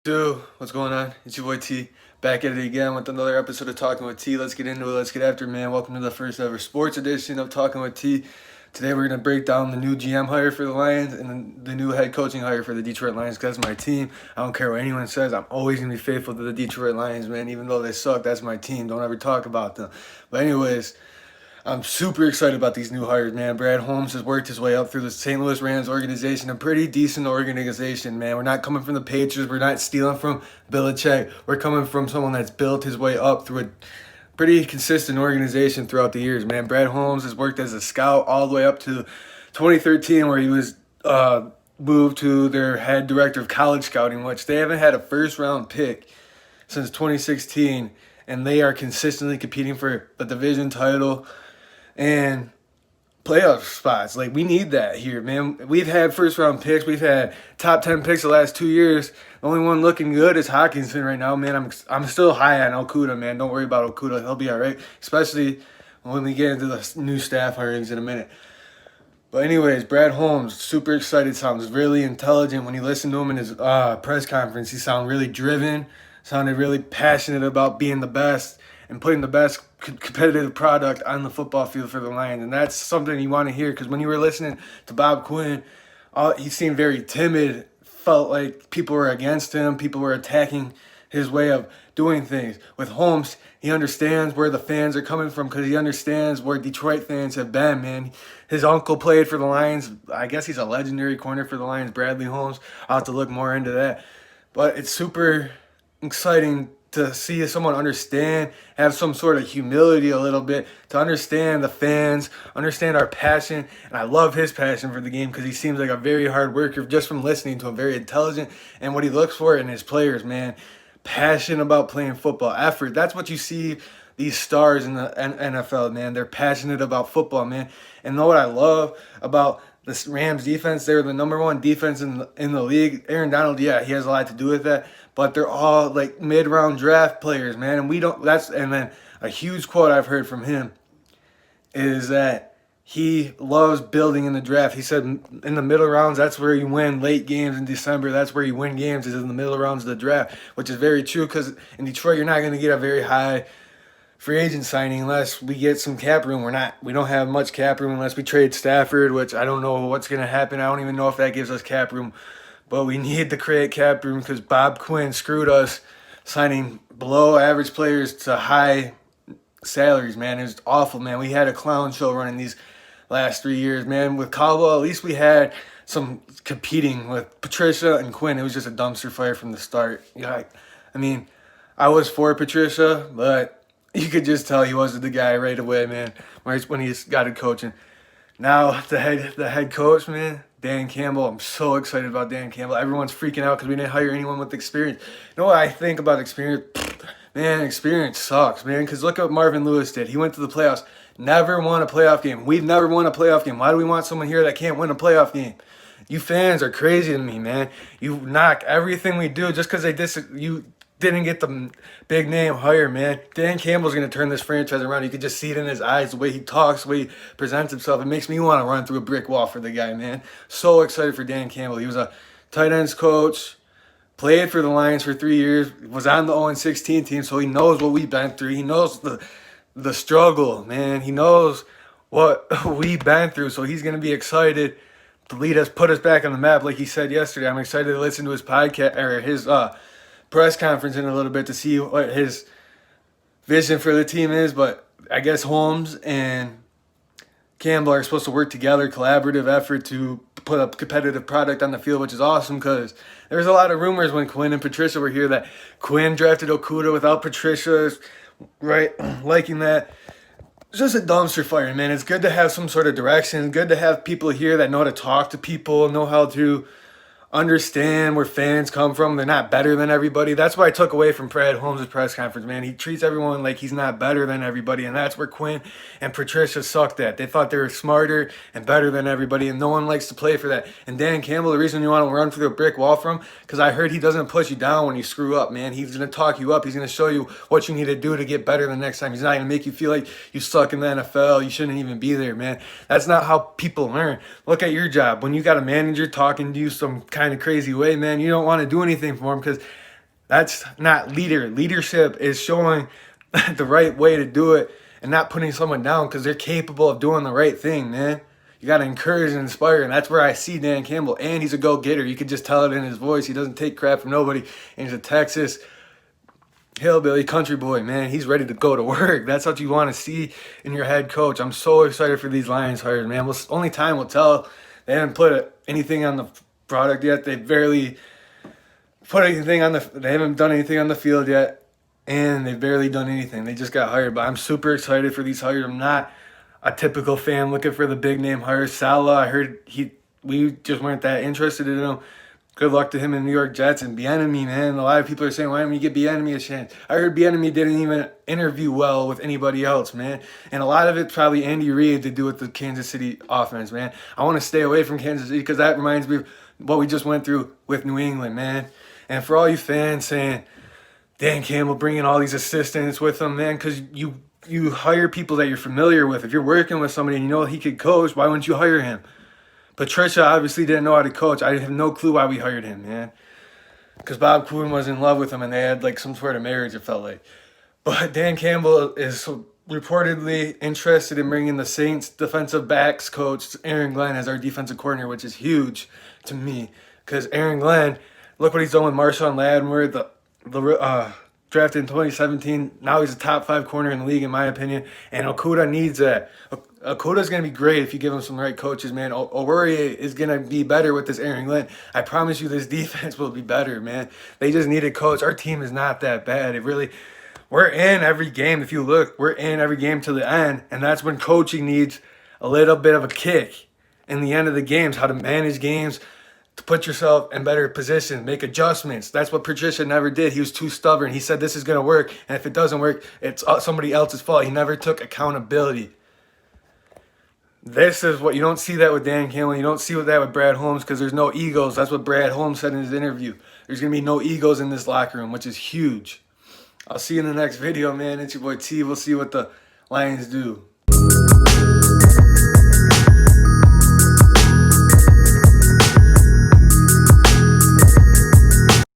So, what's going on? It's your boy T, back at it again with another episode of Talking with T. Let's get into it. Let's get after it, man. Welcome to the first ever sports edition of Talking with T. Today we're going to break down the new GM hire for the Lions and the new head coaching hire for the Detroit Lions, because that's my team. I don't care what anyone says. I'm always going to be faithful to the Detroit Lions, man. Even though they suck, that's my team. Don't ever talk about them. But anyways, I'm super excited about these new hires, man. Brad Holmes has worked his way up through the St. Louis Rams organization, a pretty decent organization, man. We're not coming from the Patriots. We're not stealing from Belichick. We're coming from someone that's built his way up through a pretty consistent organization throughout the years, man. Brad Holmes has worked as a scout all the way up to 2013, where he was moved to their head director of college scouting, which they haven't had a first-round pick since 2016, and they are consistently competing for the division title and playoff spots. Like, we need that here, man. We've had first round picks. We've had top 10 picks the last 2 years. The only one looking good is Hawkinson right now, man. I'm still high on Okudah, man. Don't worry about Okudah. He'll be all right, especially when we get into the new staff hirings in a minute. But anyways, Brad Holmes, super excited. Sounds really intelligent. When you listen to him in his press conference, he sounded really driven, sounded really passionate about being the best and putting the best competitive product on the football field for the Lions. And that's something you want to hear, because when you were listening to Bob Quinn, he seemed very timid, felt like people were against him, people were attacking his way of doing things. With Holmes, he understands where the fans are coming from, because he understands where Detroit fans have been, man. His uncle played for the Lions. I guess he's a legendary corner for the Lions, Bradley Holmes. I'll have to look more into that. But it's super exciting to see someone understand, have some sort of humility a little bit, to understand the fans, understand our passion. And I love his passion for the game, because he seems like a very hard worker just from listening to him, very intelligent, and what he looks for in his players, man. Passion about playing football, effort. That's what you see these stars in the NFL, man. They're passionate about football, man. And know what I love about the Rams defense? They're the number one defense in the league. Aaron Donald, yeah, he has a lot to do with that, but they're all like mid-round draft players, man. And and then a huge quote I've heard from him is that he loves building in the draft. He said in the middle rounds, that's where you win late games in December. That's where you win games, is in the middle rounds of the draft, which is very true, because in Detroit, you're not going to get a very high free agent signing unless we get some cap room. We don't have much cap room unless we trade Stafford, which I don't know what's going to happen. I don't even know if that gives us cap room, but we need to create cap room, because Bob Quinn screwed us signing below average players to high salaries, man. It was awful, man. We had a clown show running these last 3 years, man. With Campbell, at least we had some competing. With Patricia and Quinn, it was just a dumpster fire from the start. Yeah, I mean, I was for Patricia, but you could just tell he wasn't the guy right away, man, when he got to coaching. Now, the head coach, man, Dan Campbell. I'm so excited about Dan Campbell. Everyone's freaking out because we didn't hire anyone with experience. You know what I think about experience? Man, experience sucks, man, because look what Marvin Lewis did. He went to the playoffs, never won a playoff game. We've never won a playoff game. Why do we want someone here that can't win a playoff game? You fans are crazy to me, man. You knock everything we do just because you didn't get the big name hire, man. Dan Campbell's going to turn this franchise around. You could just see it in his eyes, the way he talks, the way he presents himself. It makes me want to run through a brick wall for the guy, man. So excited for Dan Campbell. He was a tight ends coach, played for the Lions for 3 years, was on the 0-16 team, so he knows what we've been through. He knows the struggle, man. He knows what we've been through, so he's going to be excited to lead us, put us back on the map, like he said yesterday. I'm excited to listen to his podcast, or his press conference in a little bit, to see what his vision for the team is. But I guess Holmes and Campbell are supposed to work together, collaborative effort to put a competitive product on the field, which is awesome, because there was a lot of rumors when Quinn and Patricia were here that Quinn drafted Okudah without Patricia, right, liking that. It's just a dumpster fire, man. It's good to have some sort of direction. It's good to have people here that know how to talk to people, know how to understand where fans come from. They're not better than everybody. That's what I took away from Brad Holmes' press conference, man. He treats everyone like he's not better than everybody, and that's where Quinn and Patricia sucked at. They thought they were smarter and better than everybody, and no one likes to play for that. And Dan Campbell, the reason you want to run through a brick wall from, because I heard he doesn't push you down when you screw up, man. He's going to talk you up. He's going to show you what you need to do to get better the next time. He's not going to make you feel like you suck in the NFL. You shouldn't even be there, man. That's not how people learn. Look at your job. When you got a manager talking to you some kind of crazy way, man, you don't want to do anything for him, because That's not leadership is showing the right way to do it and not putting someone down because they're capable of doing the right thing, man. You got to encourage and inspire, and that's where I see Dan Campbell. And he's a go-getter. You could just tell it in his voice. He doesn't take crap from nobody. And he's a Texas hillbilly country boy, man. He's ready to go to work. That's what you want to see in your head coach. I'm so excited for these Lions hires, man. Only time will tell. They haven't put anything on the product yet. They barely put anything on they haven't done anything on the field yet, and they've barely done anything. They just got hired, but I'm super excited for these hires. I'm not a typical fan looking for the big name hires. Salah, I heard we just weren't that interested in him. Good luck to him in New York Jets. And Bieniemy, man, a lot of people are saying, why don't we give Bieniemy a chance? I heard Bieniemy didn't even interview well with anybody else, man. And a lot of it's probably Andy Reid to do with the Kansas City offense, man. I want to stay away from Kansas City because that reminds me of what we just went through with New England, man. And for all you fans saying, Dan Campbell bringing all these assistants with him, man, because you hire people that you're familiar with. If you're working with somebody and you know he could coach, why wouldn't you hire him? Patricia obviously didn't know how to coach. I have no clue why we hired him, man. Because Bob Quinn was in love with him and they had like some sort of marriage, it felt like. But Dan Campbell is reportedly interested in bringing the Saints defensive backs coach Aaron Glenn as our defensive coordinator, which is huge to me. Because Aaron Glenn, look what he's done with Marshawn Lattimore, drafted in 2017. Now he's a top 5 corner in the league, in my opinion. And Okudah needs that. Okudah's going to be great if you give him some right coaches, man. Owerye is going to be better with this Aaron Glenn. I promise you this defense will be better, man. They just need a coach. Our team is not that bad. We're in every game. If you look, we're in every game to the end. And that's when coaching needs a little bit of a kick in the end of the games, how to manage games, to put yourself in better position, make adjustments. That's what Patricia never did. He was too stubborn. He said this is going to work, and if it doesn't work, it's somebody else's fault. He never took accountability. This is what you don't see that with Dan Campbell. You don't see that with Brad Holmes because there's no egos. That's what Brad Holmes said in his interview. There's going to be no egos in this locker room, which is huge. I'll see you in the next video, man. It's your boy T. We'll see what the Lions do.